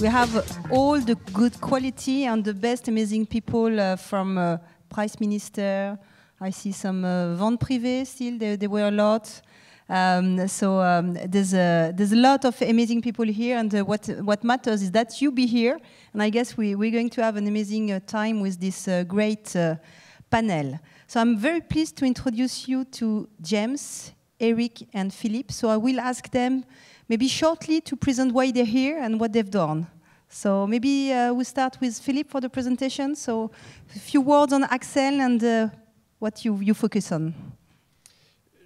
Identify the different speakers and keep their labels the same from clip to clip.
Speaker 1: We have all the good quality and the best amazing people from Price Minister. I see some ventes privées still, there were a lot. There's a lot of amazing people here, and what matters is that you be here. And I guess we're going to have an amazing time with this great panel. So I'm very pleased to introduce you to James, Eric, and Philippe. So I will ask them maybe shortly to present why they're here and what they've done. So maybe we'll start with Philippe for the presentation. So a few words on Accel and what you focus on.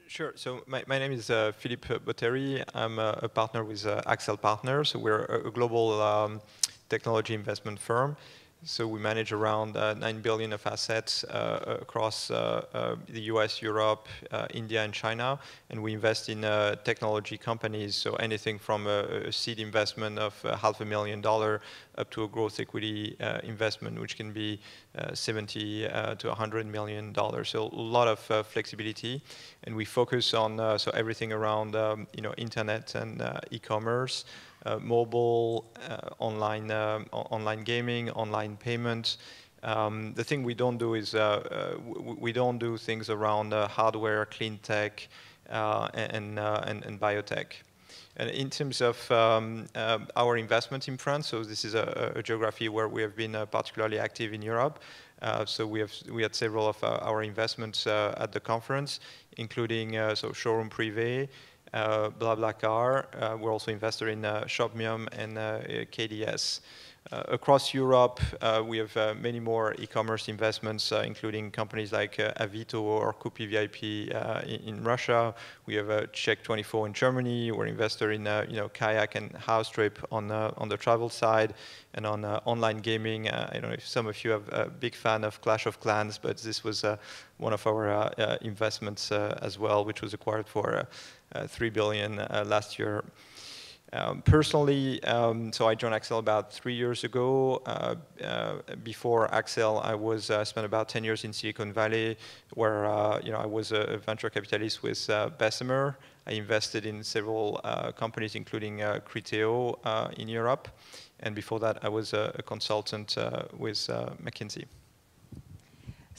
Speaker 2: Sure. So my name is Philippe BOTTERI. I'm a partner with Accel Partners. So we're a global technology investment firm. So we manage around 9 billion of assets across the US, Europe, India, and China. And we invest in technology companies. So anything from a seed investment of $500,000 up to a growth equity investment, which can be $70 to $100 million. So a lot of flexibility. And we focus on so everything around internet and e-commerce. Mobile, online gaming, online payments. The thing we don't do is we don't do things around hardware, clean tech, and biotech. And in terms of our investment in France, so this is a geography where we have been particularly active in Europe. So we had several of our investments at the conference, including so Showroom Privé, BlaBlaCar. We're also investor in Shopmium and KDS. Across Europe, we have many more e-commerce investments, including companies like Avito or Kupi VIP in Russia. We have Check24 in Germany. We're investor in Kayak and House Trip on the travel side, and on online gaming. I don't know if some of you are a big fan of Clash of Clans, but this was one of our investments as well, which was acquired for $3 billion last year. Personally, so I joined Accel about 3 years ago. Before Accel, I was spent about 10 years in Silicon Valley, where I was a venture capitalist with Bessemer. I invested in several companies, including Criteo in Europe, and before that, I was a consultant with McKinsey.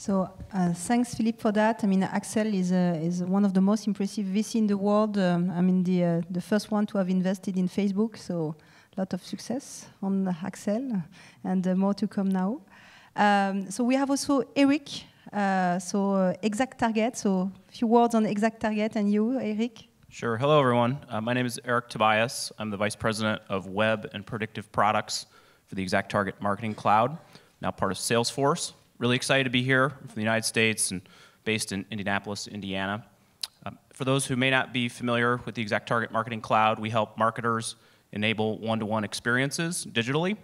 Speaker 1: So thanks, Philippe, for that. I mean, Accel is one of the most impressive VC in the world. I mean, the first one to have invested in Facebook. So a lot of success on Accel, and more to come now. So we have also Eric. So Exact Target. So a few words on Exact Target, and you, Eric.
Speaker 3: Sure. Hello, everyone. My name is Eric Tobias. I'm the Vice President of Web and Predictive Products for the Exact Target Marketing Cloud, now part of Salesforce. Really excited to be here from the United States and based in Indianapolis, Indiana. For those who may not be familiar with the Exact Target Marketing Cloud, we help marketers enable one-to-one experiences digitally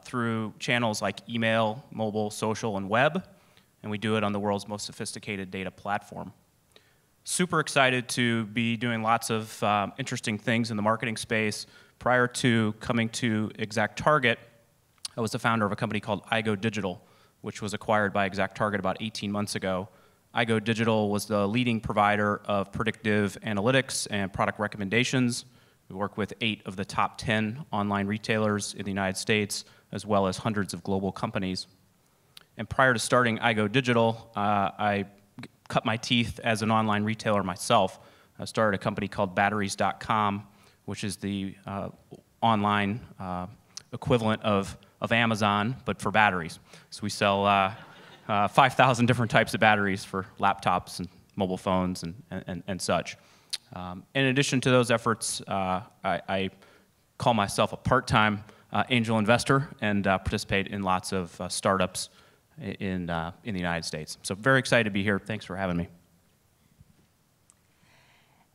Speaker 3: through channels like email, mobile, social, and web. And we do it on the world's most sophisticated data platform. Super excited to be doing lots of interesting things in the marketing space. Prior to coming to Exact Target, I was the founder of a company called iGo Digital, which was acquired by Exact Target about 18 months ago. iGo Digital was the leading provider of predictive analytics and product recommendations. We work with 8 of the top 10 online retailers in the United States, as well as hundreds of global companies. And prior to starting iGo Digital, I cut my teeth as an online retailer myself. I started a company called batteries.com, which is the online equivalent of Amazon, but for batteries. So we sell 5,000 different types of batteries for laptops and mobile phones and such. In addition to those efforts, I call myself a part-time angel investor and participate in lots of startups in the United States. So very excited to be here. Thanks for having me.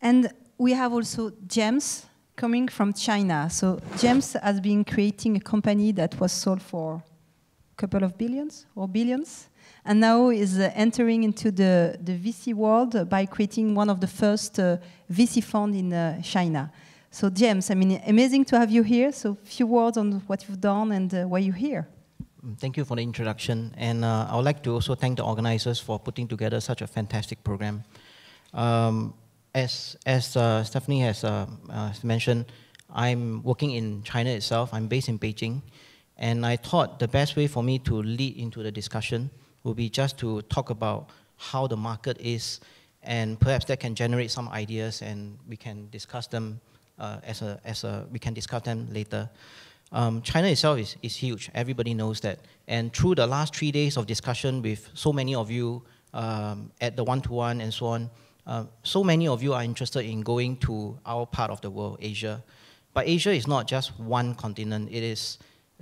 Speaker 1: And we have also James, coming from China. So James has been creating a company that was sold for a couple of billions or billions, and now is entering into the VC world by creating one of the first VC fund in China. So James, I mean, amazing to have you here. So a few words on what you've done and why you're here.
Speaker 4: Thank you for the introduction, and I would like to also thank the organizers for putting together such a fantastic program. As Stephanie has mentioned, I'm working in China itself. I'm based in Beijing. And I thought the best way for me to lead into the discussion would be just to talk about how the market is, and perhaps that can generate some ideas, and we can discuss them we can discuss them later. China itself is huge. Everybody knows that. And through the last 3 days of discussion with so many of you at the one-to-one and so on, so many of you are interested in going to our part of the world, Asia. But Asia is not just one continent.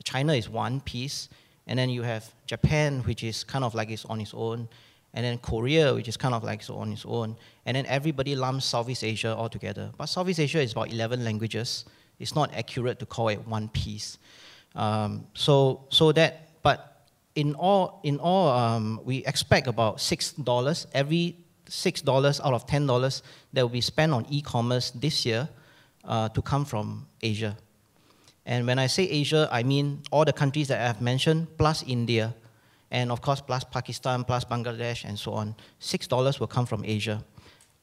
Speaker 4: China is one piece, and then you have Japan, which is kind of like it's on its own, and then Korea, which is kind of like it's on its own, and then everybody lumps Southeast Asia all together. But Southeast Asia is about 11 languages. It's not accurate to call it one piece. But in all, we expect about $6. Every $6 out of $10 that will be spent on e-commerce this year to come from Asia. And when I say Asia, I mean all the countries that I have mentioned, plus India, and of course, plus Pakistan, plus Bangladesh, and so on. $6 will come from Asia.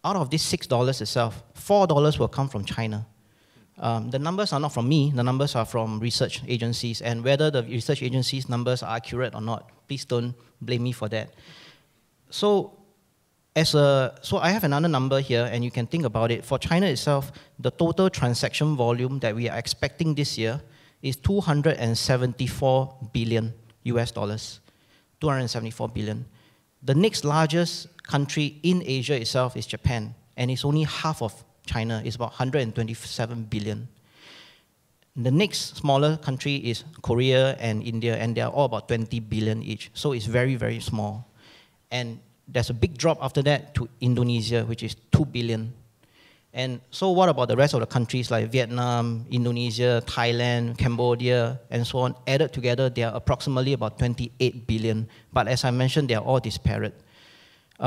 Speaker 4: Out of this $6 itself, $4 will come from China. The numbers are not from me, the numbers are from research agencies, and whether the research agencies' numbers are accurate or not, please don't blame me for that. So I have another number here, and you can think about it. For China itself, the total transaction volume that we are expecting this year is $274 billion US dollars. 274 billion. The next largest country in Asia itself is Japan, and it's only half of China. It's about 127 billion. The next smaller country is Korea and India, and they are all about 20 billion each. So it's very, very small. And there's a big drop after that to Indonesia, which is 2 billion. And so what about the rest of the countries like Vietnam, Indonesia, Thailand, Cambodia, and so on? Added together, they are approximately about 28 billion. But as I mentioned, they are all disparate.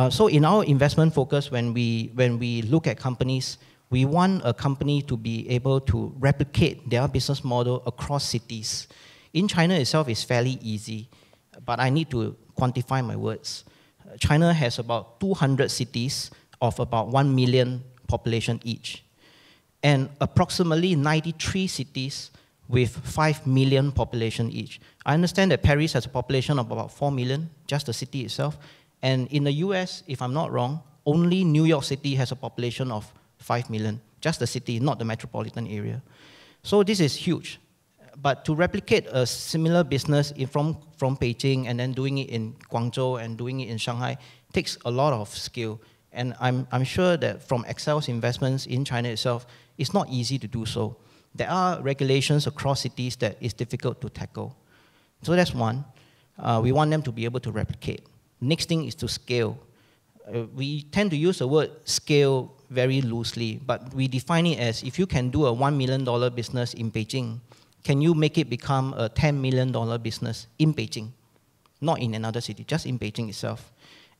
Speaker 4: So in our investment focus, when we look at companies, we want a company to be able to replicate their business model across cities. In China itself, it's fairly easy, but I need to quantify my words. China has about 200 cities of about 1 million population each, and approximately 93 cities with 5 million population each. I understand that Paris has a population of about 4 million, just the city itself, and in the US, if I'm not wrong, only New York City has a population of 5 million, just the city, not the metropolitan area. So this is huge. But to replicate a similar business from Beijing and then doing it in Guangzhou and doing it in Shanghai takes a lot of skill. And I'm sure that from Accel's investments in China itself, it's not easy to do so. There are regulations across cities that is difficult to tackle. So that's one. We want them to be able to replicate. Next thing is to scale. We tend to use the word scale very loosely, but we define it as if you can do a $1 million business in Beijing, can you make it become a $10 million business in Beijing? Not in another city, just in Beijing itself.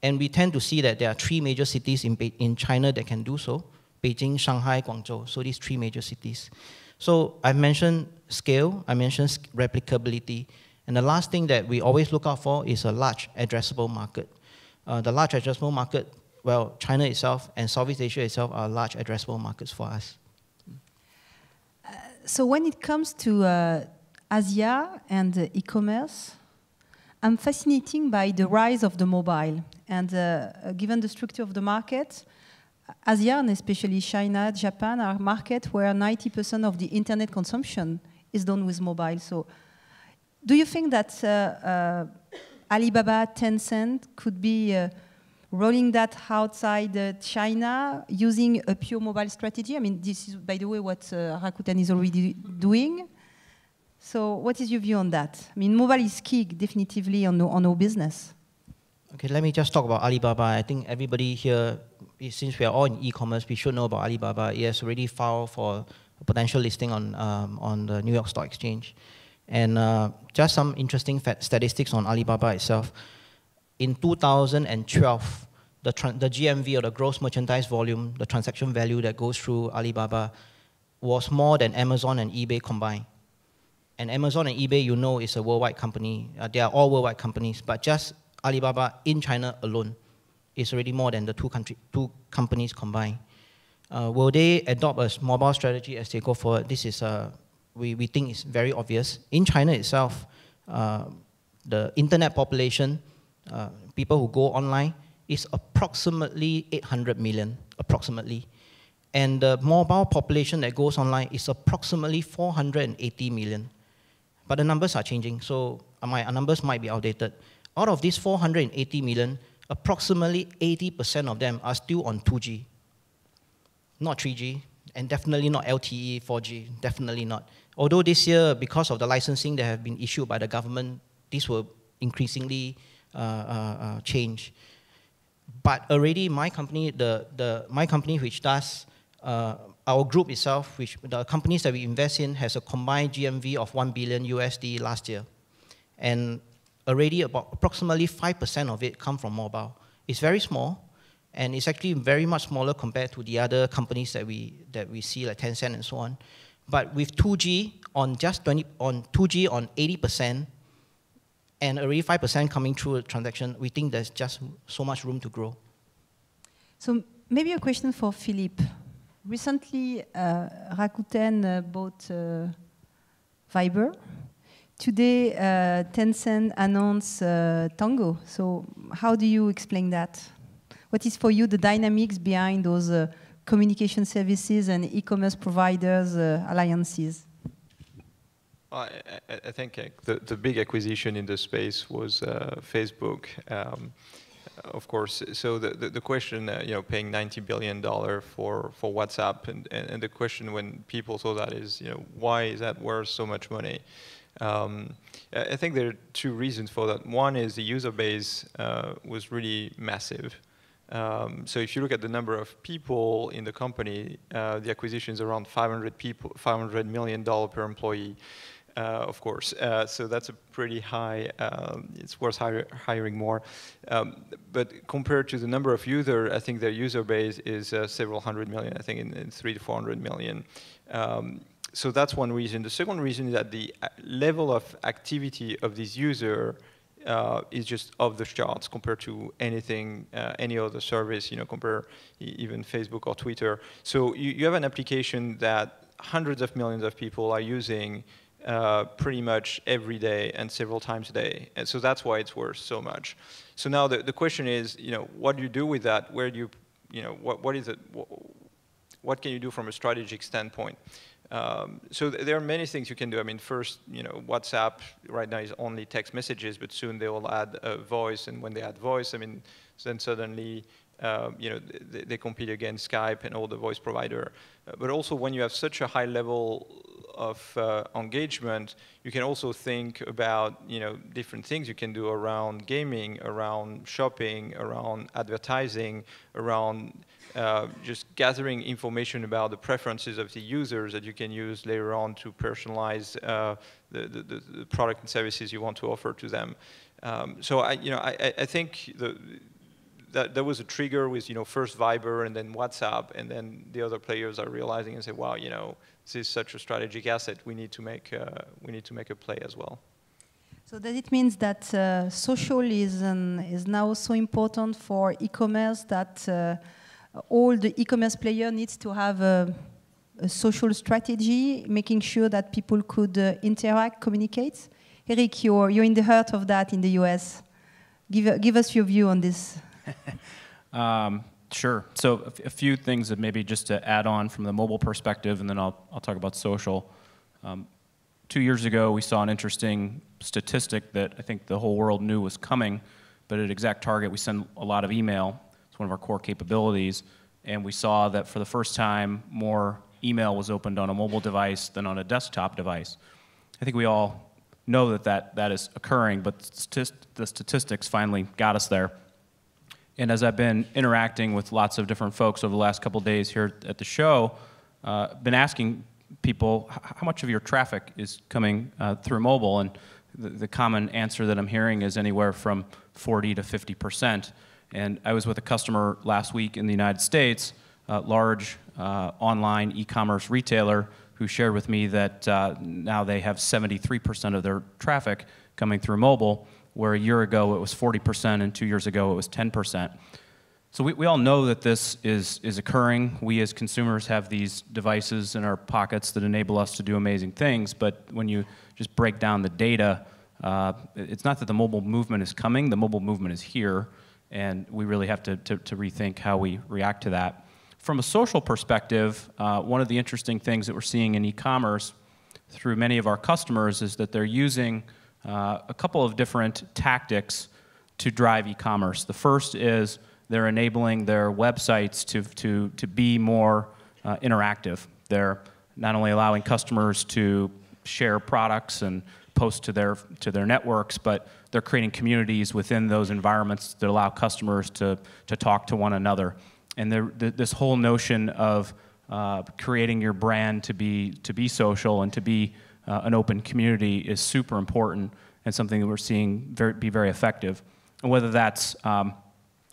Speaker 4: And we tend to see that there are 3 major cities in China that can do so: Beijing, Shanghai, Guangzhou. So these 3 major cities. So I mentioned scale, I mentioned replicability. And the last thing that we always look out for is a large addressable market. The large addressable market, well, China itself and Southeast Asia itself are large addressable markets for us.
Speaker 1: So when it comes to Asia and e-commerce, I'm fascinated by the rise of the mobile. And given the structure of the market, Asia, and especially China, Japan, are markets where 90% of the internet consumption is done with mobile. So do you think that Alibaba, Tencent could be rolling that outside China using a pure mobile strategy? I mean, this is, by the way, what Rakuten is already doing. So what is your view on that? I mean, mobile is key, definitively, on our business.
Speaker 4: Okay, let me just talk about Alibaba. I think everybody here, since we are all in e-commerce, we should know about Alibaba. It has already filed for a potential listing on the New York Stock Exchange. And just some interesting statistics on Alibaba itself. In 2012, the GMV, or the gross merchandise volume, the transaction value that goes through Alibaba, was more than Amazon and eBay combined. And Amazon and eBay, you know, is a worldwide company. They are all worldwide companies, but just Alibaba in China alone is already more than the two companies combined. Will they adopt a mobile strategy as they go forward? This is, we think is very obvious. In China itself, the internet population, people who go online, is approximately 800 million, approximately. And the mobile population that goes online is approximately 480 million. But the numbers are changing, so our numbers might be outdated. Out of these 480 million, approximately 80% of them are still on 2G. Not 3G, and definitely not LTE, 4G, definitely not. Although this year, because of the licensing that have been issued by the government, this will increasingly change. But already my company, my company which does, our group itself, which the companies that we invest in, has a combined GMV of $1 billion USD last year. And already about approximately 5% of it come from mobile. It's very small, and it's actually very much smaller compared to the other companies that we see, like Tencent and so on. But with 2G on just 2G on 80%, and already 5% coming through a transaction, we think there's just so much room to grow.
Speaker 1: So maybe a question for Philippe. Recently, Rakuten bought Viber. Today, Tencent announced Tango. So how do you explain that? What is for you the dynamics behind those communication services and e-commerce providers alliances?
Speaker 2: I think the big acquisition in the space was Facebook, of course. So the question, paying $90 billion for WhatsApp, and the question when people saw that is, why is that worth so much money? I think there are two reasons for that. One is the user base was really massive. So if you look at the number of people in the company, the acquisition is around 500 people, $500 million per employee. Of course, so that's a pretty high, it's worth hiring more. But compared to the number of users, I think their user base is several hundred million, I think in 300 to 400 million. So that's one reason. The second reason is that the level of activity of this user is just off the charts compared to anything, any other service, compare even Facebook or Twitter. So you have an application that hundreds of millions of people are using pretty much every day and several times a day. And so that's why it's worth so much. So now the question is, what do you do with that? Where do you, what is it? What can you do from a strategic standpoint? So there are many things you can do. I mean, first, WhatsApp right now is only text messages, but soon they will add voice. And when they add voice, I mean, then suddenly, they compete against Skype and all the voice provider. But also, when you have such a high level of engagement, you can also think about different things you can do around gaming, around shopping, around advertising, around just gathering information about the preferences of the users that you can use later on to personalize the product and services you want to offer to them. So I think that there was a trigger with first Viber and then WhatsApp, and then the other players are realizing and say, wow, this is such a strategic asset. We need to make a play as well.
Speaker 1: So does it mean that social is now so important for e-commerce that all the e-commerce player needs to have a social strategy, making sure that people could interact, communicate? Eric, you're in the heart of that in the US. Give us your view on this.
Speaker 3: Sure. So a few things that maybe just to add on from the mobile perspective, and then I'll talk about social. 2 years ago, we saw an interesting statistic that I think the whole world knew was coming, but at ExactTarget, we send a lot of email. It's one of our core capabilities, and we saw that for the first time, more email was opened on a mobile device than on a desktop device. I think we all know that is occurring, but the statistics finally got us there. And as I've been interacting with lots of different folks over the last couple of days here at the show, been asking people how much of your traffic is coming through mobile, and the common answer that I'm hearing is anywhere from 40 to 50%. And I was with a customer last week in the United States, a large online e-commerce retailer, who shared with me that now they have 73% of their traffic coming through mobile, where a year ago it was 40% and 2 years ago it was 10%. So we all know that this is occurring. We as consumers have these devices in our pockets that enable us to do amazing things, but when you just break down the data, it's not that the mobile movement is coming, the mobile movement is here, and we really have to rethink how we react to that. From a social perspective, one of the interesting things that we're seeing in e-commerce through many of our customers is that they're using a couple of different tactics to drive e-commerce. The first is they're enabling their websites to be more interactive. They're not only allowing customers to share products and post to their networks, but they're creating communities within those environments that allow customers to talk to one another. And this whole notion of creating your brand to be social and to be an open community is super important and something that we're seeing be very effective. And whether that's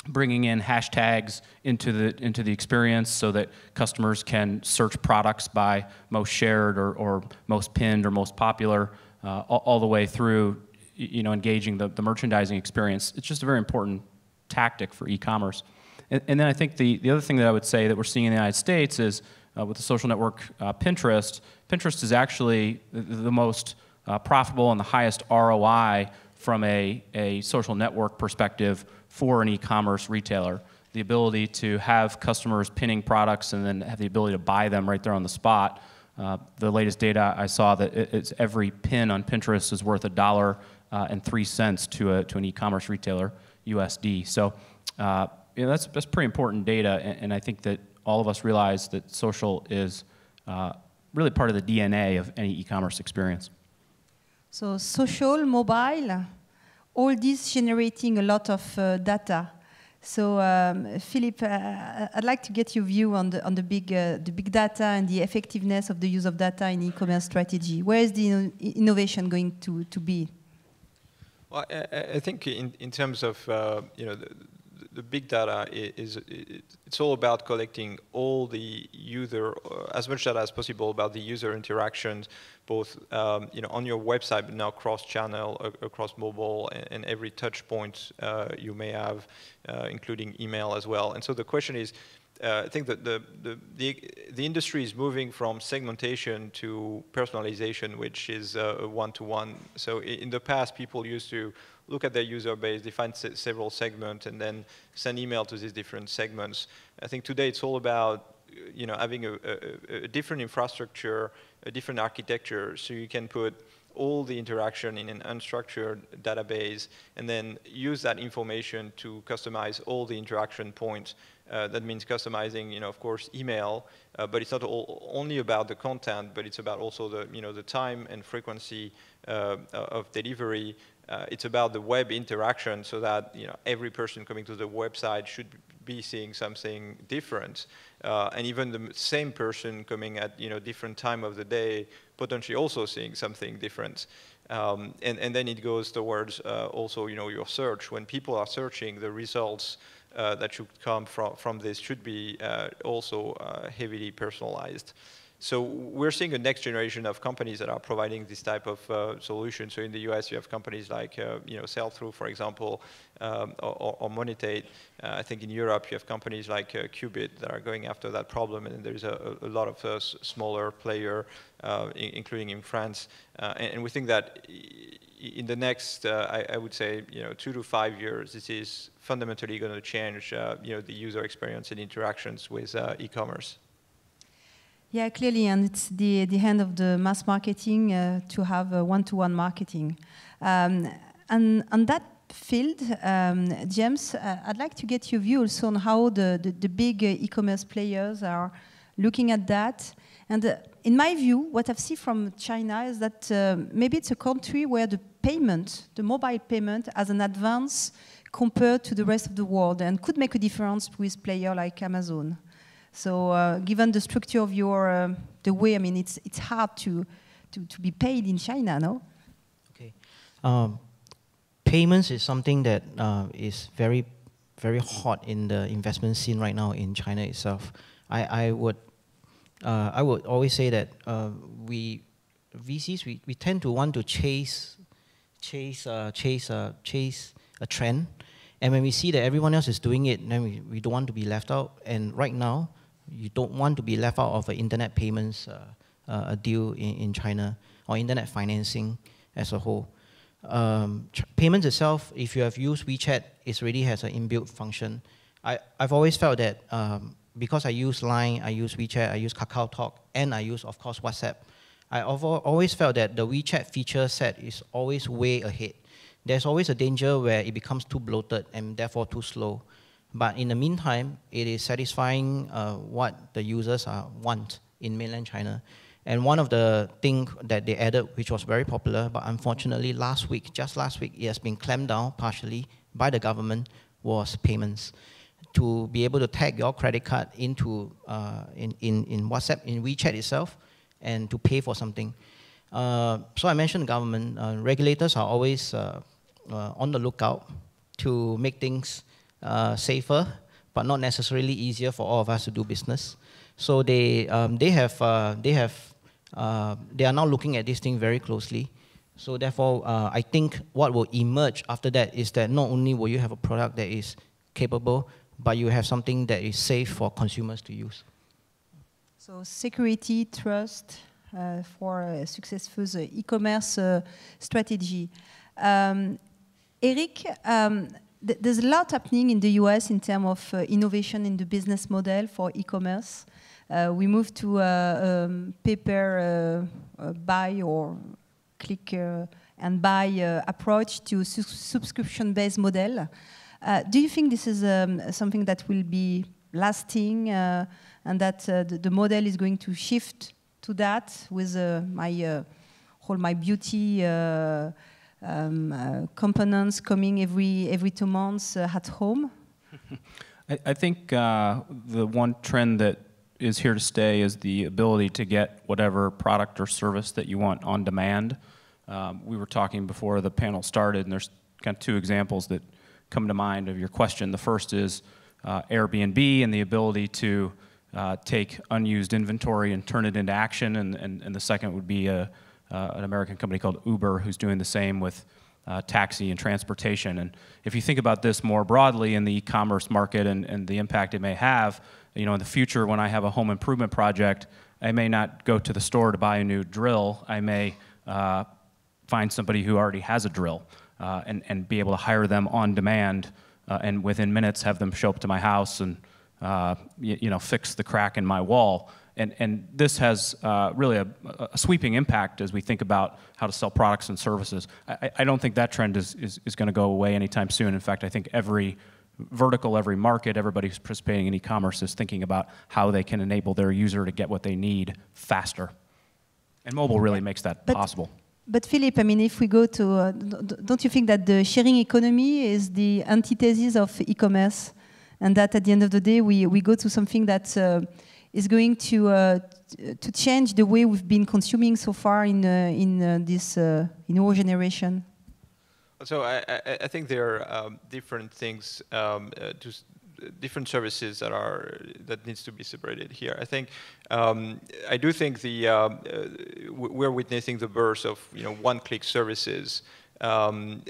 Speaker 3: bringing in hashtags into the experience so that customers can search products by most shared or most pinned or most popular, all the way through, engaging the merchandising experience. It's just a very important tactic for e-commerce. And then I think the other thing that I would say that we're seeing in the United States is with the social network Pinterest. Pinterest is actually the most profitable and the highest ROI from a social network perspective for an e-commerce retailer. The ability to have customers pinning products and then have the ability to buy them right there on the spot. The latest data I saw that it's every pin on Pinterest is worth $1.03 to an e-commerce retailer, USD. So that's pretty important data, and I think that all of us realize that social is really part of the DNA of any e-commerce experience.
Speaker 1: So social, mobile, all this generating a lot of data. So Philippe, I'd like to get your view on the big data and the effectiveness of the use of data in e-commerce strategy. Where is the innovation going to be?
Speaker 2: Well, I think in terms of the big data it's all about collecting all the user, as much data as possible about the user interactions, both on your website, but now cross-channel, across mobile, and every touch point you may have, including email as well. And so the question is, I think that the industry is moving from segmentation to personalization, which is a one-to-one. So in the past, people used to look at their user base, define several segments, and then send email to these different segments. I think today it's all about having a different infrastructure, a different architecture, so you can put all the interaction in an unstructured database and then use that information to customize all the interaction points. That means customizing, of course, email, but it's not only about the content, but it's about also the time and frequency of delivery. It's about the web interaction, so that every person coming to the website should be seeing something different, and even the same person coming at different time of the day, potentially also seeing something different. And then it goes towards also your search. When people are searching, the results that should come from this should be also heavily personalized. So we're seeing a next generation of companies that are providing this type of solution. So in the US, you have companies like Sell-Through, for example, or Monetate. I think in Europe, you have companies like Qubit that are going after that problem, and there's a lot of smaller player, including in France. And we think that in the next, I would say, 2 to 5 years, this is fundamentally going to change, the user experience and interactions with e-commerce.
Speaker 1: Yeah, clearly, and it's the end of the mass marketing to have one-to-one marketing. And on that field, James, I'd like to get your view also on how the big e-commerce players are looking at that. And in my view, what I've seen from China is that maybe it's a country where the payment, the mobile payment, has an advance compared to the rest of the world and could make a difference with players like Amazon. So given the structure of your, the way, I mean, it's hard to be paid in China, no?
Speaker 4: Okay. Payments is something that is very, very hot in the investment scene right now in China itself. I would always say that VCs, we tend to want to chase a trend, And when we see that everyone else is doing it, then we don't want to be left out. And right now, you don't want to be left out of an internet payments deal in China, or internet financing as a whole. Payments itself, if you have used WeChat, it already has an inbuilt function. I've always felt that because I use Line, I use WeChat, I use KakaoTalk, and I use, of course, WhatsApp, I've always felt that the WeChat feature set is always way ahead. There's always a danger where it becomes too bloated and therefore too slow. But in the meantime, it is satisfying what the users want in mainland China. And one of the things that they added, which was very popular, but unfortunately just last week, it has been clamped down partially by the government, was payments. To be able to tag your credit card into in WhatsApp, in WeChat itself, and to pay for something. So I mentioned government. Regulators are always on the lookout to make things safer, but not necessarily easier for all of us to do business. So they are now looking at this thing very closely. So therefore, I think what will emerge after that is that not only will you have a product that is capable, but you have something that is safe for consumers to use.
Speaker 1: So security, trust for a successful e-commerce strategy. Eric, there's a lot happening in the US in terms of innovation in the business model for e-commerce. We moved to pay-per buy or click and buy approach to subscription-based model. Do you think this is something that will be lasting and that the model is going to shift to that with my beauty components coming every 2 months at home?
Speaker 3: I think the one trend that is here to stay is the ability to get whatever product or service that you want on demand. We were talking before the panel started, and there's kind of 2 examples that come to mind of your question. The first is Airbnb and the ability to take unused inventory and turn it into action, and the second would be an American company called Uber, who's doing the same with taxi and transportation. And if you think about this more broadly in the e-commerce market and the impact it may have, in the future when I have a home improvement project, I may not go to the store to buy a new drill. I may find somebody who already has a drill and be able to hire them on demand and within minutes have them show up to my house and fix the crack in my wall. And this has really a sweeping impact as we think about how to sell products and services. I don't think that trend is going to go away anytime soon. In fact, I think every vertical, every market, everybody who's participating in e-commerce is thinking about how they can enable their user to get what they need faster. And mobile really makes that possible.
Speaker 1: But Philippe, I mean, if we go to, don't you think that the sharing economy is the antithesis of e-commerce? And that at the end of the day, we go to something that is going to change the way we've been consuming so far in our generation?
Speaker 2: So I think there are different things, different services that needs to be separated here. I think I do think we're witnessing the birth of one-click services. And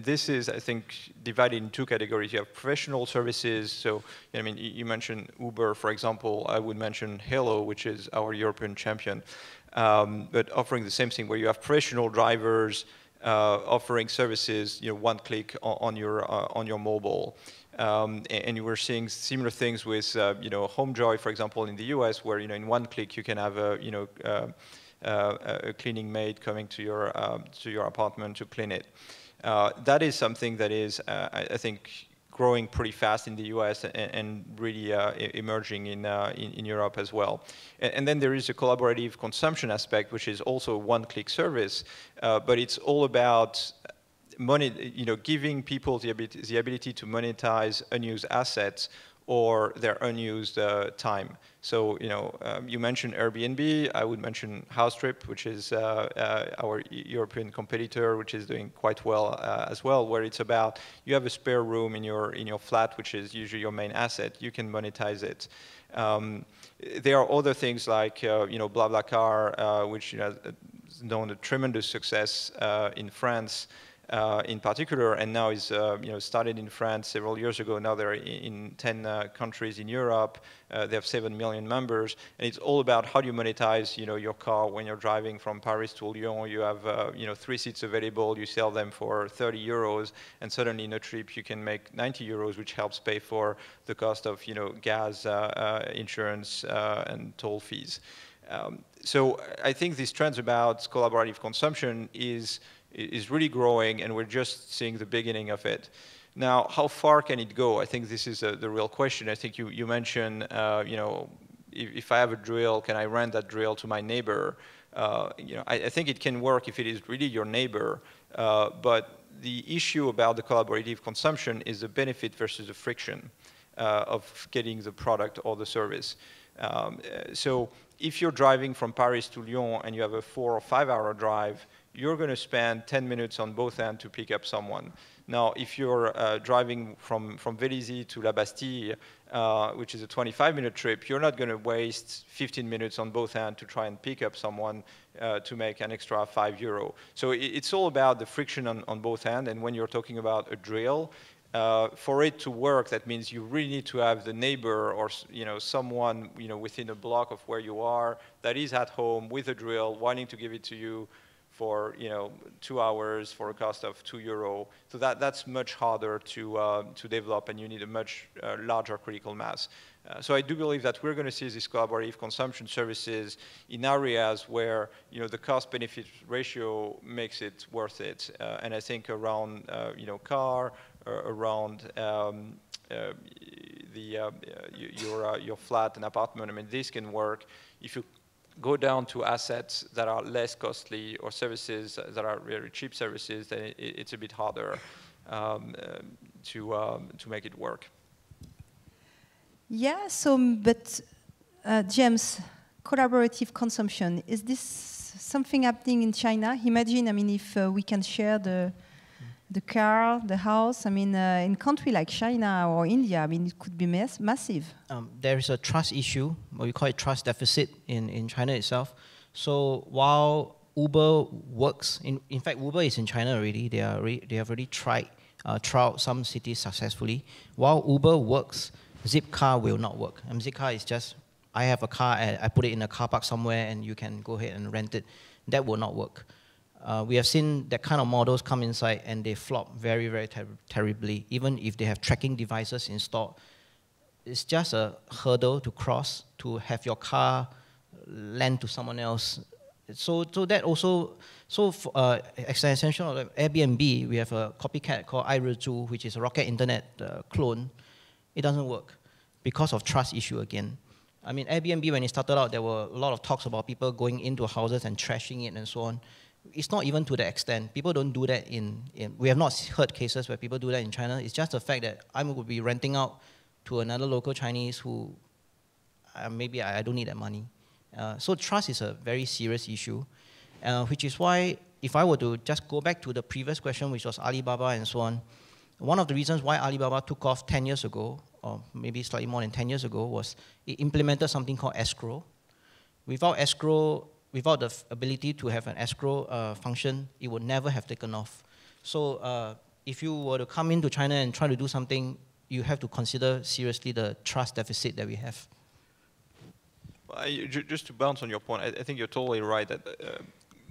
Speaker 2: this is, I think, divided in 2 categories. You have professional services. So, I mean, you mentioned Uber, for example. I would mention Hello, which is our European champion, but offering the same thing where you have professional drivers offering services, one click on your mobile. And you were seeing similar things with, HomeJoy, for example, in the US, where in one click you can have a cleaning maid coming to your apartment to clean it. That is something that is, I think, growing pretty fast in the US and really emerging in Europe as well. And then there is a collaborative consumption aspect, which is also a one-click service, but it's all about giving people the ability to monetize unused assets or their unused time. So, you mentioned Airbnb. I would mention HouseTrip, which is our European competitor, which is doing quite well as well, where it's about you have a spare room in your flat, which is usually your main asset. You can monetize it. There are other things like BlaBlaCar, which has known a tremendous success in France. in particular, and now is started in France several years ago. Now they're in 10 countries in Europe. They have 7 million members, and it's all about how do you monetize your car when you're driving from Paris to Lyon. You have 3 seats available. You sell them for 30 euros, and suddenly in a trip you can make 90 euros, which helps pay for the cost of gas, insurance, and toll fees. So I think these trends about collaborative consumption is really growing, and we're just seeing the beginning of it. Now, how far can it go? I think this is the real question. I think you mentioned, if I have a drill, can I rent that drill to my neighbor? I think it can work if it is really your neighbor, but the issue about the collaborative consumption is the benefit versus the friction of getting the product or the service. So if you're driving from Paris to Lyon and you have a 4 or 5 hour drive, you're going to spend 10 minutes on both ends to pick up someone. Now, if you're driving from Vélizy to La Bastille, which is a 25-minute trip, you're not going to waste 15 minutes on both ends to try and pick up someone to make an extra €5. So it's all about the friction on both ends. And when you're talking about a drill, for it to work, that means you really need to have the neighbor or someone within a block of where you are that is at home with a drill, wanting to give it to you for 2 hours for a cost of €2. So that's much harder to develop, and you need a much larger critical mass. So I do believe that we're going to see these collaborative consumption services in areas where the cost-benefit ratio makes it worth it. And I think around car, around your flat and apartment. I mean, this can work. If you go down to assets that are less costly or services that are very cheap services, then it's a bit harder to make it work.
Speaker 1: Yeah, but James, collaborative consumption, is this something happening in China? Imagine, I mean, if we can share the car, the house. I mean, in a country like China or India, I mean, it could be massive.
Speaker 4: There is a trust issue, we call it trust deficit in China itself. So while Uber works, in fact, Uber is in China already. They have already tried some cities successfully. While Uber works, Zipcar will not work. Zipcar is just, I have a car, I put it in a car park somewhere, and you can go ahead and rent it. That will not work. We have seen that kind of models come inside, and they flop very, very terribly. Even if they have tracking devices installed, it's just a hurdle to cross to have your car lent to someone else. So that also, as an extension of Airbnb, we have a copycat called iRezu, which is a Rocket Internet clone. It doesn't work because of trust issue again. I mean, Airbnb, when it started out, there were a lot of talks about people going into houses and trashing it and so on. It's not even to the extent. People don't do that we have not heard cases where people do that in China. It's just the fact that I would be renting out to another local Chinese who maybe I don't need that money. So trust is a very serious issue, which is why if I were to just go back to the previous question, which was Alibaba and so on, one of the reasons why Alibaba took off 10 years ago, or maybe slightly more than 10 years ago, was it implemented something called escrow. Without escrow, without the ability to have an escrow function, it would never have taken off. So if you were to come into China and try to do something, you have to consider seriously the trust deficit that we have.
Speaker 2: Just to bounce on your point, I think you're totally right that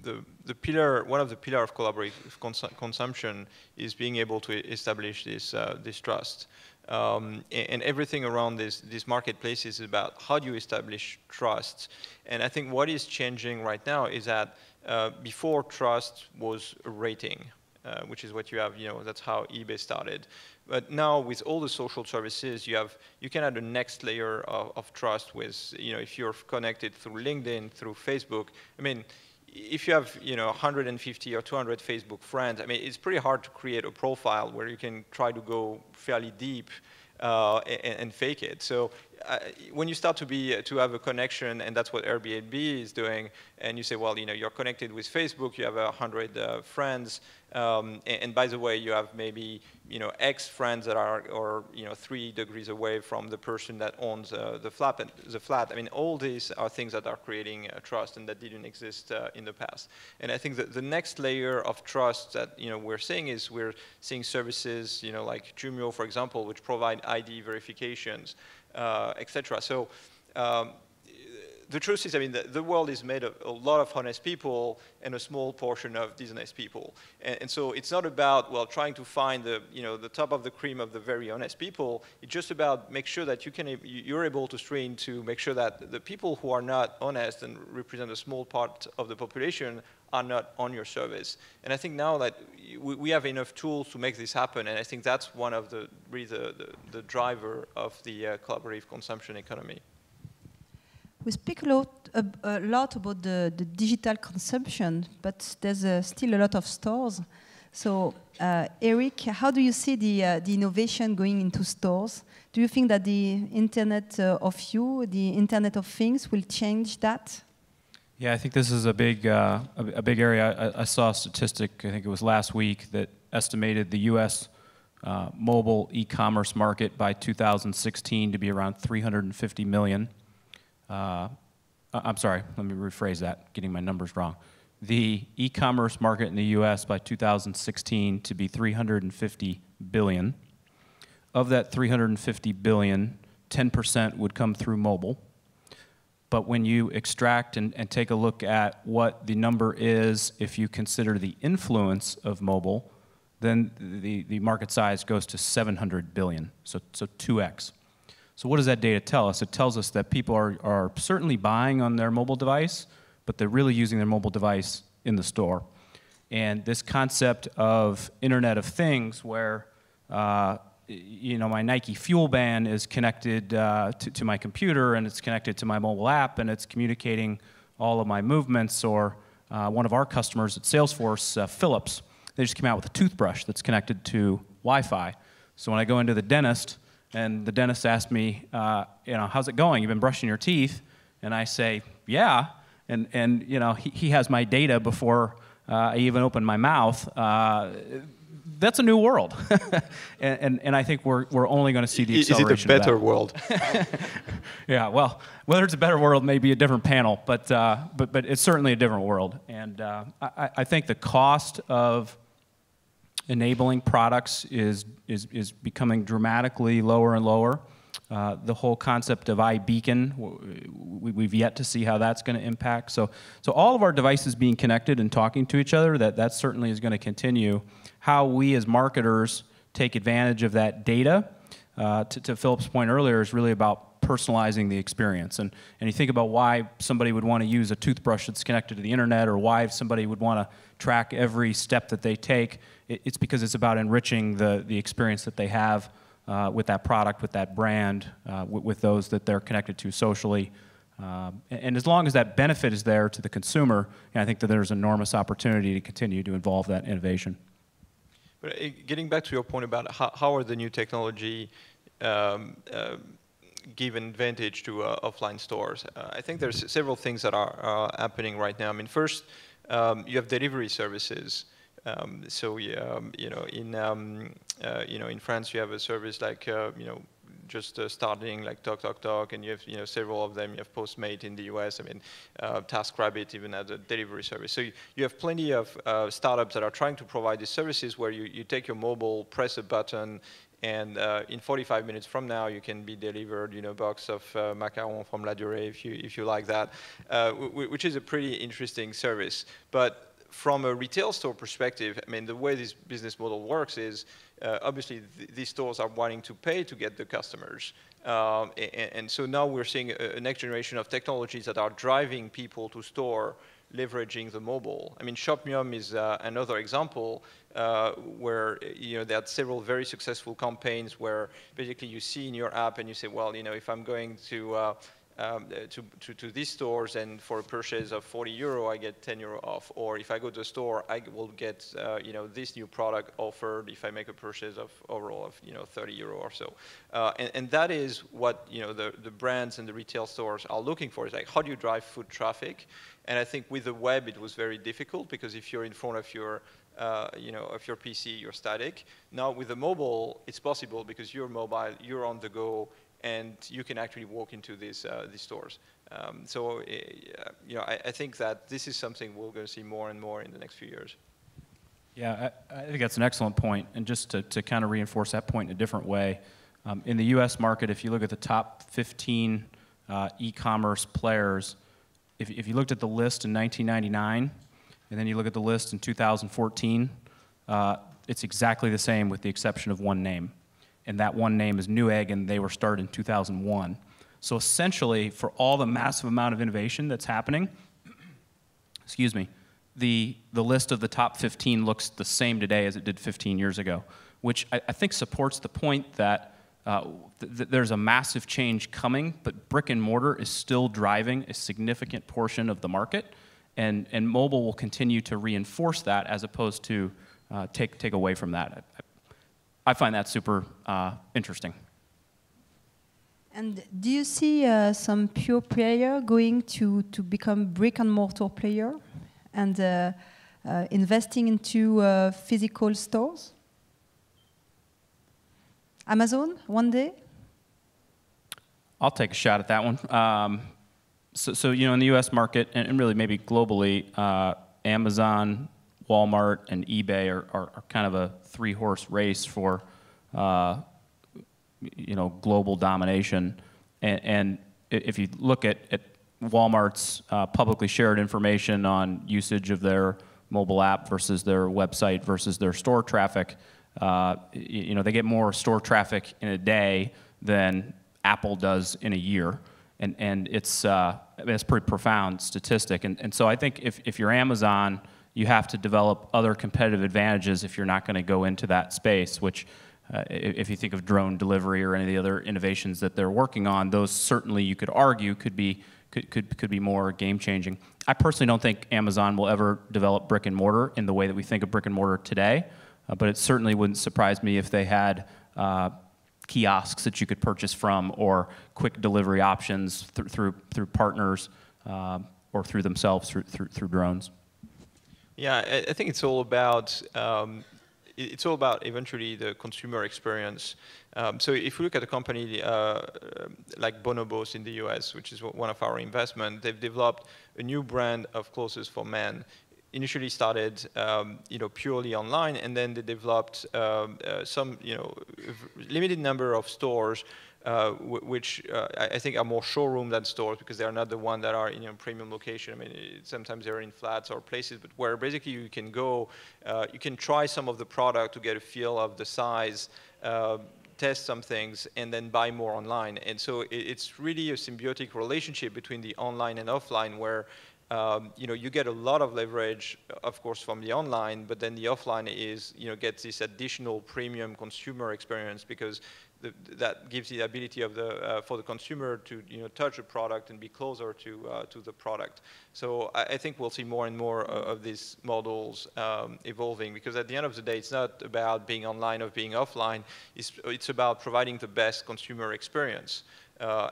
Speaker 2: one of the pillars of collaborative consumption is being able to establish this trust. And everything around these marketplaces is about how do you establish trust. And I think what is changing right now is that before trust was a rating, which is what you have, that's how eBay started. But now with all the social services, you can add a next layer of trust with, if you're connected through LinkedIn, through Facebook. I mean, if you have 150 or 200 Facebook friends, I mean, it's pretty hard to create a profile where you can try to go fairly deep and fake it. So when you start to have a connection, and that's what Airbnb is doing, and you say, well, you're connected with Facebook, you have 100 friends, and by the way, you have maybe X friends that are 3 degrees away from the person that owns the flat. I mean, all these are things that are creating trust and that didn't exist in the past. And I think that the next layer of trust that we're seeing is we're seeing services like Jumio, for example, which provide ID verifications, etc. So the truth is, I mean, the world is made of a lot of honest people and a small portion of dishonest people. And so it's not about, well, trying to find the top of the cream of the very honest people. It's just about make sure that you're able to screen to make sure that the people who are not honest and represent a small part of the population are not on your service. And I think now that we have enough tools to make this happen, and I think that's one of the driver of the collaborative consumption economy.
Speaker 1: We speak a lot about the digital consumption, but there's still a lot of stores. So, Eric, how do you see the innovation going into stores? Do you think that the Internet of You, the Internet of Things, will change that?
Speaker 3: Yeah, I think this is a big area. I saw a statistic, I think it was last week, that estimated the U.S. Mobile e-commerce market by 2016 to be around 350 million. I'm sorry, let me rephrase that, getting my numbers wrong. The e-commerce market in the U.S. by 2016 to be 350 billion. Of that 350 billion, 10% would come through mobile. But when you extract and take a look at what the number is, if you consider the influence of mobile, then the market size goes to 700 billion, so 2x. So what does that data tell us? It tells us that people are certainly buying on their mobile device, but they're really using their mobile device in the store. And this concept of Internet of Things, where my Nike Fuel Band is connected to my computer, and it's connected to my mobile app, and it's communicating all of my movements. Or one of our customers at Salesforce, Philips, they just came out with a toothbrush that's connected to Wi-Fi. So when I go into the dentist, and the dentist asked me, how's it going? You've been brushing your teeth? And I say, yeah. And he has my data before I even open my mouth. That's a new world. and I think we're only going to see the acceleration of that.
Speaker 2: Is it a better world?
Speaker 3: Yeah, well, whether it's a better world may be a different panel, but it's certainly a different world. And I think the cost of enabling products is becoming dramatically lower and lower. The whole concept of iBeacon, we've yet to see how that's going to impact. So all of our devices being connected and talking to each other, that certainly is going to continue. How we as marketers take advantage of that data, to Philip's point earlier, is really about personalizing the experience. And you think about why somebody would want to use a toothbrush that's connected to the internet, or why somebody would want to track every step that they take. It's because it's about enriching the experience that they have with that product, with that brand, with those that they're connected to socially. And as long as that benefit is there to the consumer, I think that there's enormous opportunity to continue to involve that innovation.
Speaker 2: But getting back to your point about how are the new technology give an advantage to offline stores, I think there's several things that are happening right now. I mean, first, you have delivery services. So in France you have a service like just starting like Talk, and you have several of them. You have Postmate in the US. I mean, TaskRabbit even has a delivery service. So you have plenty of startups that are trying to provide these services where you take your mobile, press a button, and in 45 minutes from now you can be delivered a box of macarons from La Durée if you like that, which is a pretty interesting service. But from a retail store perspective, I mean, the way this business model works is obviously these stores are wanting to pay to get the customers. And so now we're seeing a next generation of technologies that are driving people to store, leveraging the mobile. I mean, Shopmium is another example where they had several very successful campaigns where basically you see in your app and you say, well, if I'm going to to these stores, and for a purchase of 40 euro, I get 10 euro off. Or if I go to a store, I will get this new product offered if I make a purchase of overall of 30 euro or so. And that is what the brands and the retail stores are looking for. Is like, how do you drive foot traffic? And I think with the web it was very difficult, because if you're in front of your of your PC, you're static. Now with the mobile, it's possible, because you're mobile, you're on the go, and you can actually walk into these stores. So I think that this is something we're going to see more and more in the next few years.
Speaker 3: Yeah, I think that's an excellent point. And just to kind of reinforce that point in a different way, in the US market, if you look at the top 15 e-commerce players, if you looked at the list in 1999, and then you look at the list in 2014, it's exactly the same with the exception of one name. And that one name is Newegg, and they were started in 2001. So essentially, for all the massive amount of innovation that's happening, excuse me, the list of the top 15 looks the same today as it did 15 years ago, which I think supports the point that there's a massive change coming, but brick and mortar is still driving a significant portion of the market, and mobile will continue to reinforce that as opposed to take away from that. I find that super interesting.
Speaker 1: And do you see some pure player going to become brick and mortar player and investing into physical stores? Amazon, one day?
Speaker 3: I'll take a shot at that one. So in the US market, and really maybe globally, Amazon, Walmart, and eBay are kind of a three-horse race for global domination. And if you look at Walmart's publicly shared information on usage of their mobile app versus their website versus their store traffic, they get more store traffic in a day than Apple does in a year. And it's a pretty profound statistic. And so I think if you're Amazon, you have to develop other competitive advantages if you're not going to go into that space, which if you think of drone delivery or any of the other innovations that they're working on, those certainly you could argue could be more game-changing. I personally don't think Amazon will ever develop brick and mortar in the way that we think of brick and mortar today, but it certainly wouldn't surprise me if they had kiosks that you could purchase from, or quick delivery options through partners, or through themselves through drones.
Speaker 2: Yeah, I think it's all about eventually the consumer experience. So if we look at a company like Bonobos in the US, which is one of our investments, they've developed a new brand of clothes for men. Initially started, purely online, and then they developed some, limited number of stores, which I think are more showroom than stores, because they are not the ones that are in a premium location. I mean, sometimes they're in flats or places, but where basically you can go, you can try some of the product to get a feel of the size, test some things, and then buy more online. And so it's really a symbiotic relationship between the online and offline, where you get a lot of leverage, of course, from the online, but then the offline is, gets this additional premium consumer experience, because that gives the ability of for the consumer to touch a product and be closer to the product. So I think we'll see more and more of these models evolving, because at the end of the day, it's not about being online or being offline. It's about providing the best consumer experience.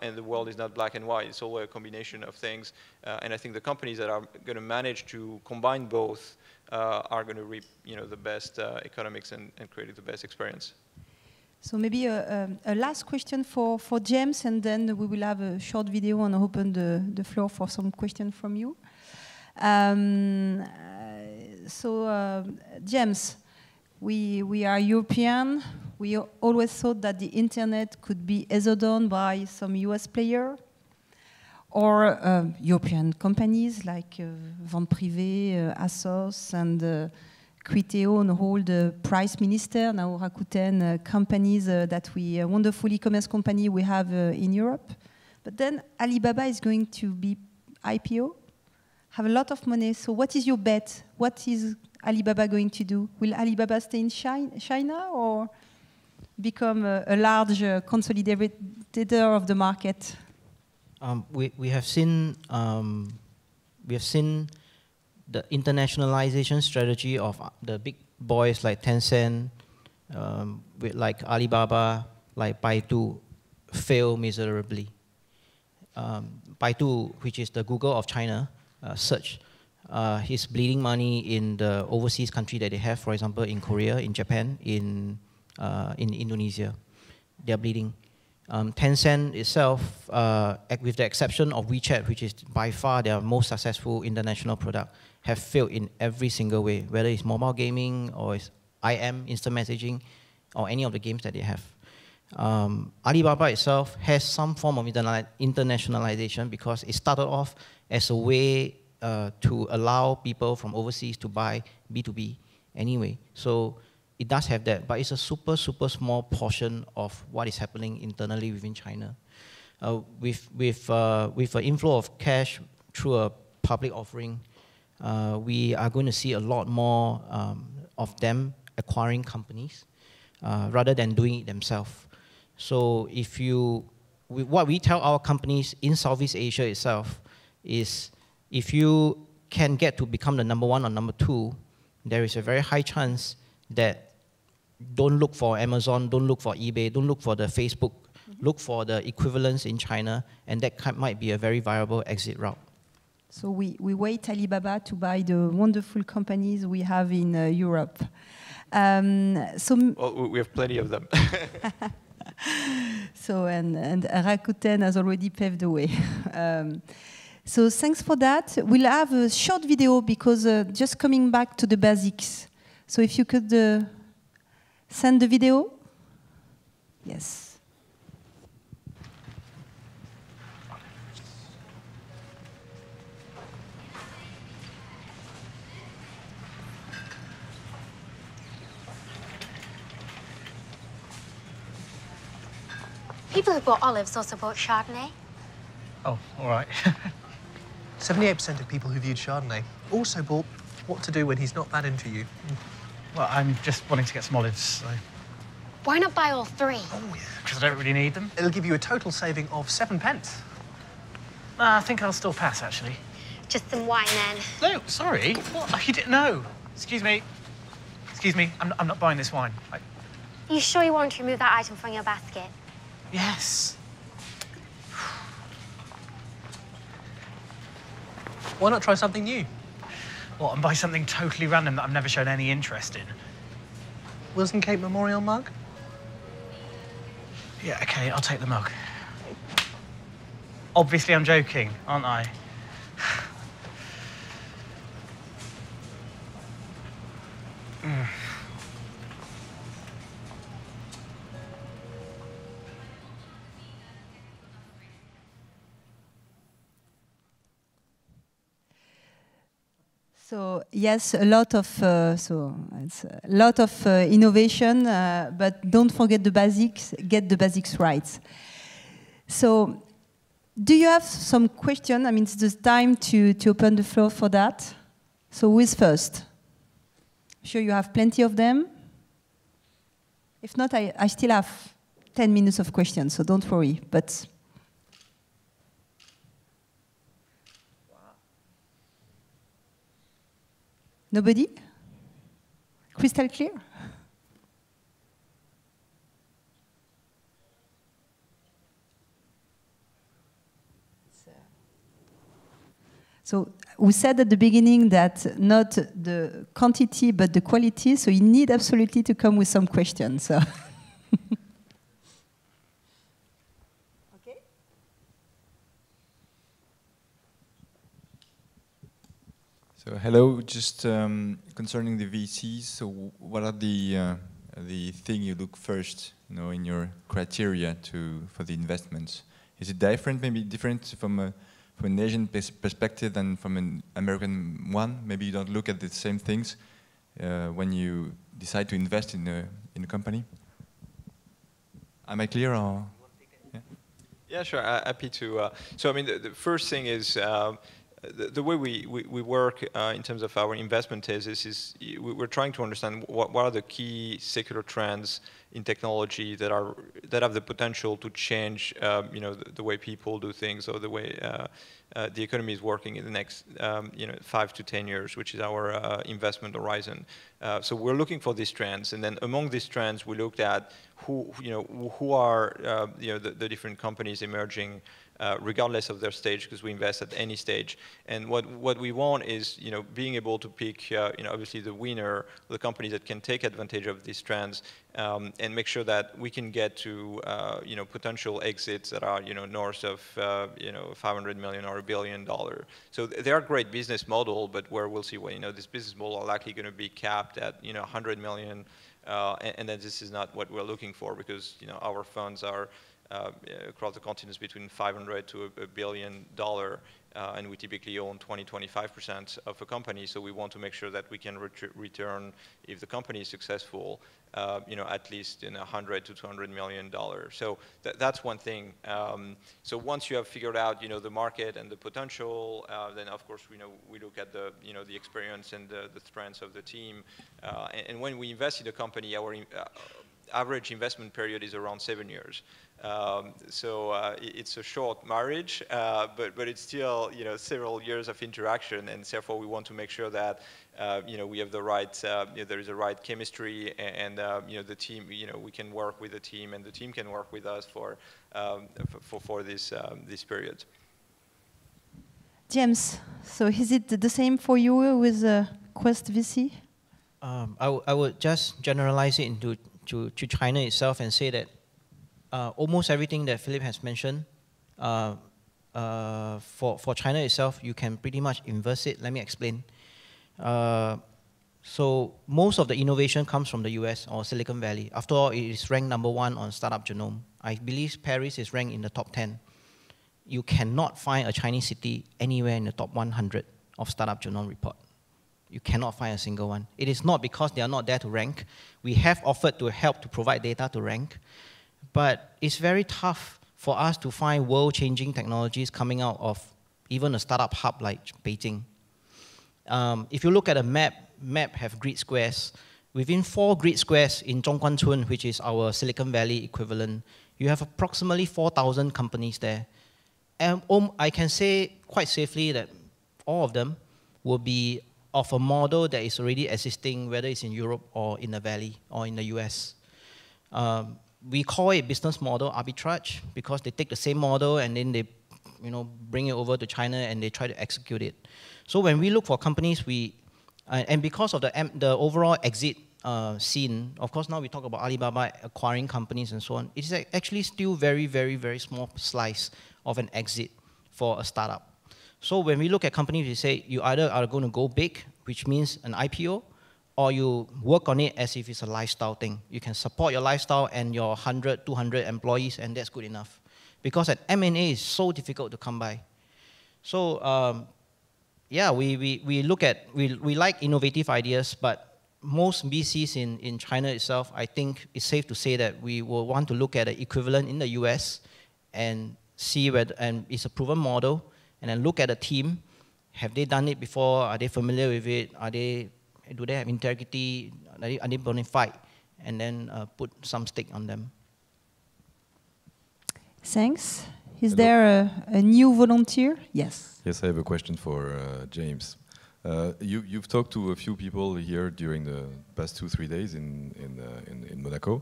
Speaker 2: And the world is not black and white. It's always a combination of things. And I think the companies that are going to manage to combine both are going to reap the best economics and create the best experience.
Speaker 1: So maybe a last question for James, and then we will have a short video and open the floor for some questions from you. James, we are European. We always thought that the internet could be either done by some US player or European companies like Vente Privée, Asos, and Criteo, and all the Price Minister, now Rakuten companies that we, wonderful e-commerce company we have in Europe. But then Alibaba is going to be IPO, have a lot of money. So what is your bet? What is Alibaba going to do? Will Alibaba stay in China or become a large consolidator of the market?
Speaker 4: We have seen the internationalization strategy of the big boys like Tencent, with like Alibaba, like Baidu, fail miserably. Baidu, which is the Google of China, search, is bleeding money in the overseas country that they have, for example, in Korea, in Japan, in Indonesia. They are bleeding. Tencent itself, with the exception of WeChat, which is by far their most successful international product, have failed in every single way, whether it's mobile gaming or it's IM, instant messaging, or any of the games that they have. Alibaba itself has some form of internationalization because it started off as a way to allow people from overseas to buy B2B anyway. So it does have that, but it's a super, super small portion of what is happening internally within China. With an inflow of cash through a public offering, we are going to see a lot more of them acquiring companies rather than doing it themselves. So what we tell our companies in Southeast Asia itself is if you can get to become the number 1 or number 2, there is a very high chance that don't look for Amazon, don't look for eBay, don't look for the Facebook, look for the equivalents in China, and that might be a very viable exit route.
Speaker 1: So we wait Alibaba to buy the wonderful companies we have in Europe.
Speaker 2: Well, we have plenty of them.
Speaker 1: So and Rakuten has already paved the way. So thanks for that. We'll have a short video because just coming back to the basics. So if you could send the video. Yes.
Speaker 5: People who bought olives also bought Chardonnay.
Speaker 6: Oh, all right.
Speaker 7: 78% of people who viewed Chardonnay also bought What to Do When He's Not That Into You.
Speaker 6: Well, I'm just wanting to get some olives, so...
Speaker 5: Why not buy all 3?
Speaker 7: Oh, yeah.
Speaker 6: Because I don't really need them.
Speaker 7: It'll give you a total saving of 7 pence.
Speaker 6: I think I'll still pass, actually.
Speaker 5: Just some wine, then.
Speaker 6: No, sorry. What? Oh, you didn't know. Excuse me. Excuse me. I'm not buying this wine.
Speaker 5: Are you sure you want to remove that item from your basket?
Speaker 6: Yes.
Speaker 7: Why not try something new?
Speaker 6: What, and buy something totally random that I've never shown any interest in?
Speaker 7: Wilson Cape Memorial mug?
Speaker 6: Yeah, OK, I'll take the mug. Obviously, I'm joking, aren't I?
Speaker 1: So yes, a lot of innovation, but don't forget the basics. Get the basics right. So, do you have some question? I mean, it's the time to open the floor for that. So, who is first? I'm sure you have plenty of them. If not, I still have 10 minutes of questions, so don't worry. But nobody? Crystal clear? So we said at the beginning that not the quantity but the quality, so you need absolutely to come with some questions. So. Okay.
Speaker 8: So hello, just concerning the VCs. So what are the thing you look first, in your criteria for the investments? Is it different? Maybe different from an Asian perspective than from an American one? Maybe you don't look at the same things when you decide to invest in a company. Am I clear? Or? Yeah?
Speaker 2: Yeah, sure. Happy to. So I mean, the first thing is. the way we work in terms of our investment thesis is we're trying to understand what are the key secular trends in technology that have the potential to change the way people do things, or the way the economy is working in the next 5 to 10 years, which is our investment horizon. So we're looking for these trends, and then among these trends we looked at who are the different companies emerging, regardless of their stage, because we invest at any stage. And what we want is being able to pick obviously the winner, the companies that can take advantage of these trends, and make sure that we can get to potential exits that are north of 500 million or $1 billion. So they are great business model, but where we'll see this business model are likely going to be capped at 100 million, and then this is not what we're looking for, because our funds are across the continents between $500 to $1 billion, and we typically own 20–25% of a company. So we want to make sure that we can return, if the company is successful, at least in $100 to $200 million. So that's one thing. So once you have figured out the market and the potential, then of course we look at the the experience and the strengths of the team. And when we invest in a company, our average investment period is around 7 years. So it's a short marriage, but it's still several years of interaction, and therefore we want to make sure that we have the right there is a right chemistry, and the team we can work with the team, and the team can work with us for this period.
Speaker 1: James, so is it the same for you with Quest VC?
Speaker 4: I would just generalize it to China itself and say that almost everything that Philippe has mentioned, for China itself, you can pretty much inverse it. Let me explain. So most of the innovation comes from the US or Silicon Valley. After all, it is ranked #1 on Startup Genome. I believe Paris is ranked in the top 10. You cannot find a Chinese city anywhere in the top 100 of Startup Genome report. You cannot find a single one. It is not because they are not there to rank. We have offered to help to provide data to rank, but it's very tough for us to find world-changing technologies coming out of even a startup hub like Beijing. If you look at a map have grid squares. Within 4 grid squares in Zhongguancun, which is our Silicon Valley equivalent, you have approximately 4,000 companies there. And I can say quite safely that all of them will be of a model that is already existing, whether it's in Europe or in the Valley or in the US. We call it business model arbitrage because they take the same model and then they bring it over to China and they try to execute it. So when we look for companies, and because of the overall exit scene, of course now we talk about Alibaba acquiring companies and so on, it's actually still very, very, very small slice of an exit for a startup. So when we look at companies, we say you either are going to go big, which means an IPO, or you work on it as if it's a lifestyle thing. You can support your lifestyle and your 100, 200 employees, and that's good enough. Because at M&A is so difficult to come by. So yeah, we like innovative ideas, but most VCs in China itself, I think it's safe to say that we will want to look at the equivalent in the US and see whether, and it's a proven model, and then look at the team. Have they done it before? Are they familiar with it? Do they have integrity? Are they bona fide? And then put some stake on them.
Speaker 1: Thanks. Is there a new volunteer? Yes.
Speaker 9: Yes, I have a question for James. You've talked to a few people here during the past 2-3 days in Monaco,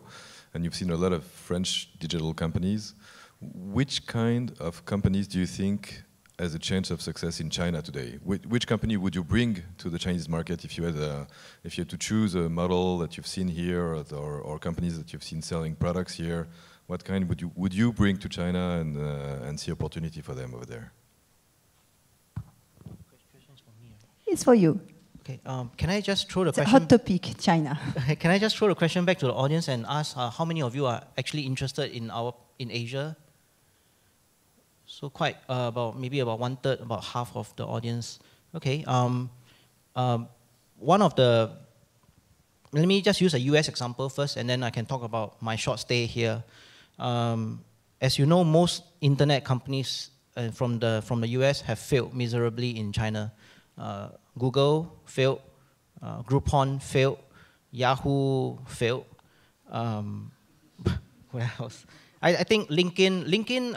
Speaker 9: and you've seen a lot of French digital companies. Which kind of companies do you think has a chance of success in China today? Which company would you bring to the Chinese market if you had to choose a model that you've seen here, or companies that you've seen selling products here? What kind would you bring to China and see opportunity for them over there?
Speaker 1: It's for you.
Speaker 4: Okay. Can I just throw the question?
Speaker 1: It's a hot topic, China.
Speaker 4: Can I just throw the question back to the audience and ask how many of you are actually interested in Asia? So quite maybe about 1/3, about half of the audience. Okay. Let me just use a US example first, and then I can talk about my short stay here. As you know, most internet companies from the US have failed miserably in China. Google failed, Groupon failed, Yahoo failed. Where else? I think LinkedIn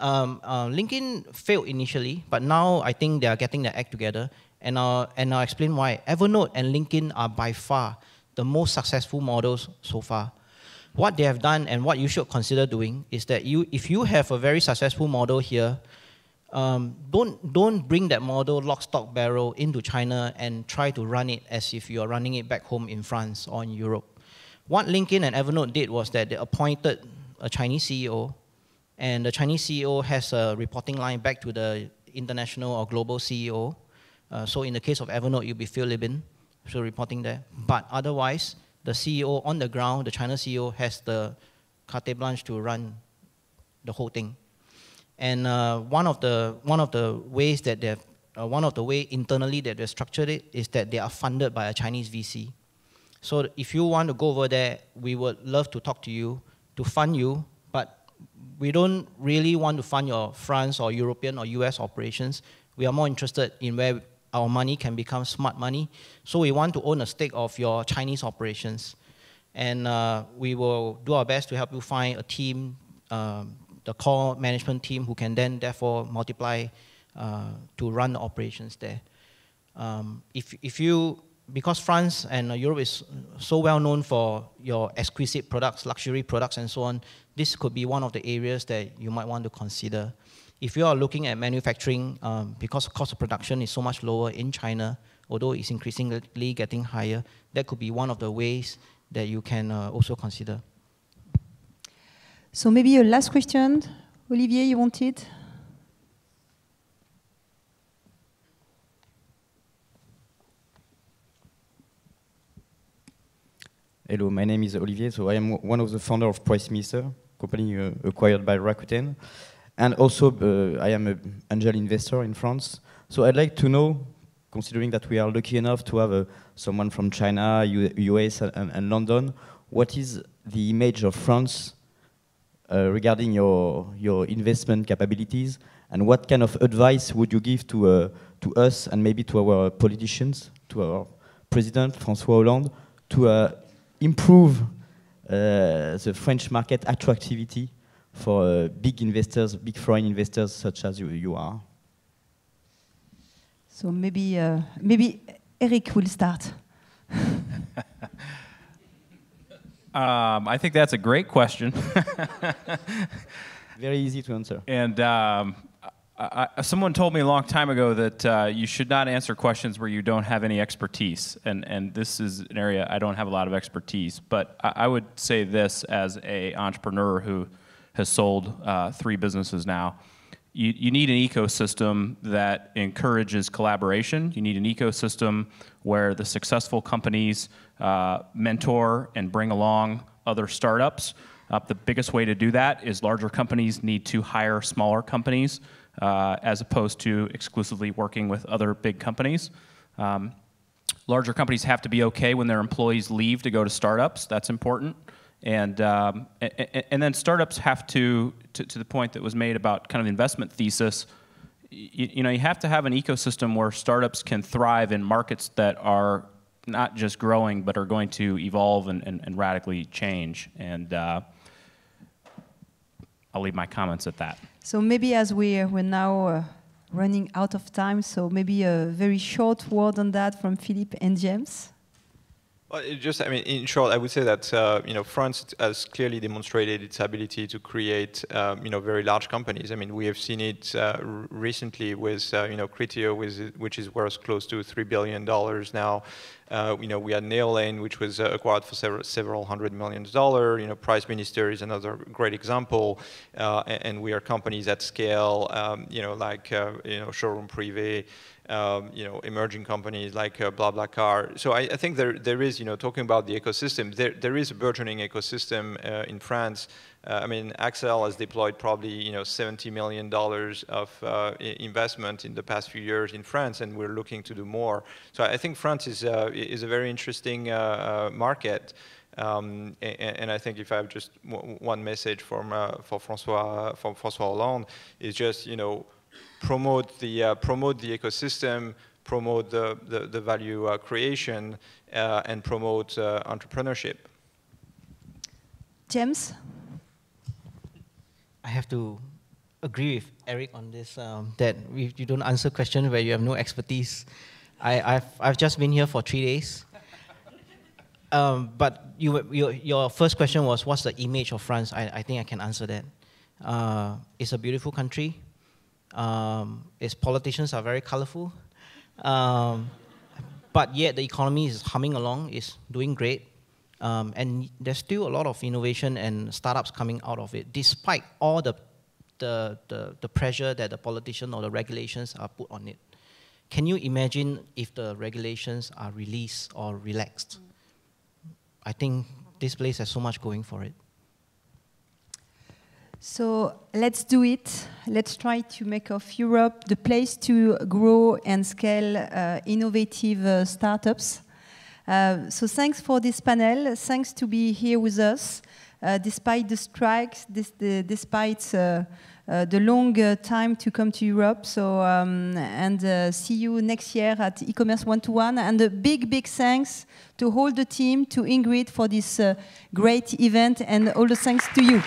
Speaker 4: failed initially, but now I think they are getting their act together. And I'll explain why. Evernote and LinkedIn are by far the most successful models so far. What they have done and what you should consider doing is that if you have a very successful model here, don't bring that model lock, stock, barrel into China and try to run it as if you are running it back home in France or in Europe. What LinkedIn and Evernote did was that they appointed a Chinese CEO, and the Chinese CEO has a reporting line back to the international or global CEO. So in the case of Evernote, you'll be Philippe, so reporting there. But otherwise, the CEO on the ground, the China CEO, has the carte blanche to run the whole thing. And one of the ways that internally that they've structured it is that they are funded by a Chinese VC. So if you want to go over there, we would love to talk to you, to fund you, but we don't really want to fund your France or European or US operations. We are more interested in where our money can become smart money. So we want to own a stake of your Chinese operations. And we will do our best to help you find a team, the core management team, who can then therefore multiply to run the operations there. Because France and Europe is so well known for your exquisite products, luxury products and so on, this could be one of the areas that you might want to consider. If you are looking at manufacturing, because cost of production is so much lower in China, although it's increasingly getting higher, that could be one of the ways that you can also consider.
Speaker 1: So maybe a last question. Olivier, you wanted?
Speaker 10: Hello, my name is Olivier. So I am one of the founders of PriceMeister, company acquired by Rakuten. And also, I am an angel investor in France. So I'd like to know, considering that we are lucky enough to have someone from China, US, and London, what is the image of France regarding your investment capabilities, and what kind of advice would you give to us and maybe to our politicians, to our president, François Hollande, to improve the French market attractivity for big investors, big foreign investors such as you are?
Speaker 1: So maybe Eric will start.
Speaker 3: I think that's a great question.
Speaker 10: Very easy to answer.
Speaker 3: And someone told me a long time ago that you should not answer questions where you don't have any expertise. And this is an area I don't have a lot of expertise. But I would say this as an entrepreneur who has sold 3 businesses now. You need an ecosystem that encourages collaboration. You need an ecosystem where the successful companies mentor and bring along other startups. The biggest way to do that is larger companies need to hire smaller companies as opposed to exclusively working with other big companies. Larger companies have to be okay when their employees leave to go to startups. That's important. And then startups have to the point that was made about kind of the investment thesis, you have to have an ecosystem where startups can thrive in markets that are not just growing, but are going to evolve and radically change. And I'll leave my comments at that.
Speaker 1: So maybe as we're now running out of time, so maybe a very short word on that from Philippe and James.
Speaker 2: Well, in short, I would say that France has clearly demonstrated its ability to create very large companies. I mean, we have seen it recently with Criteo, which is worth close to $3 billion now. We had Neolane, which was acquired for several $100 million. Price Minister is another great example, and we are companies at scale, like Showroom Privé. Emerging companies like BlaBlaCar. So I think there is, talking about the ecosystem, there is a burgeoning ecosystem in France. I mean, Accel has deployed probably $70 million of investment in the past few years in France, and we're looking to do more. So I think France is a very interesting market. And I think if I have just one message for François Hollande is just promote the ecosystem, promote the value creation, and promote entrepreneurship.
Speaker 1: James?
Speaker 4: I have to agree with Eric on this, that you don't answer questions where you have no expertise. I've just been here for 3 days. But your first question was, what's the image of France? I think I can answer that. It's a beautiful country. Its politicians are very colorful. But yet the economy is humming along, is doing great. And there's still a lot of innovation and startups coming out of it, despite all the pressure that the politician or the regulations are put on it. Can you imagine if the regulations are released or relaxed? I think this place has so much going for it.
Speaker 1: So let's do it. Let's try to make of Europe the place to grow and scale innovative startups. So thanks for this panel. Thanks to be here with us, despite the strikes, despite the long time to come to Europe. So and see you next year at E-CommerceOnetoOne. And a big, big thanks to all the team, to Ingrid for this great event, and all the thanks to you.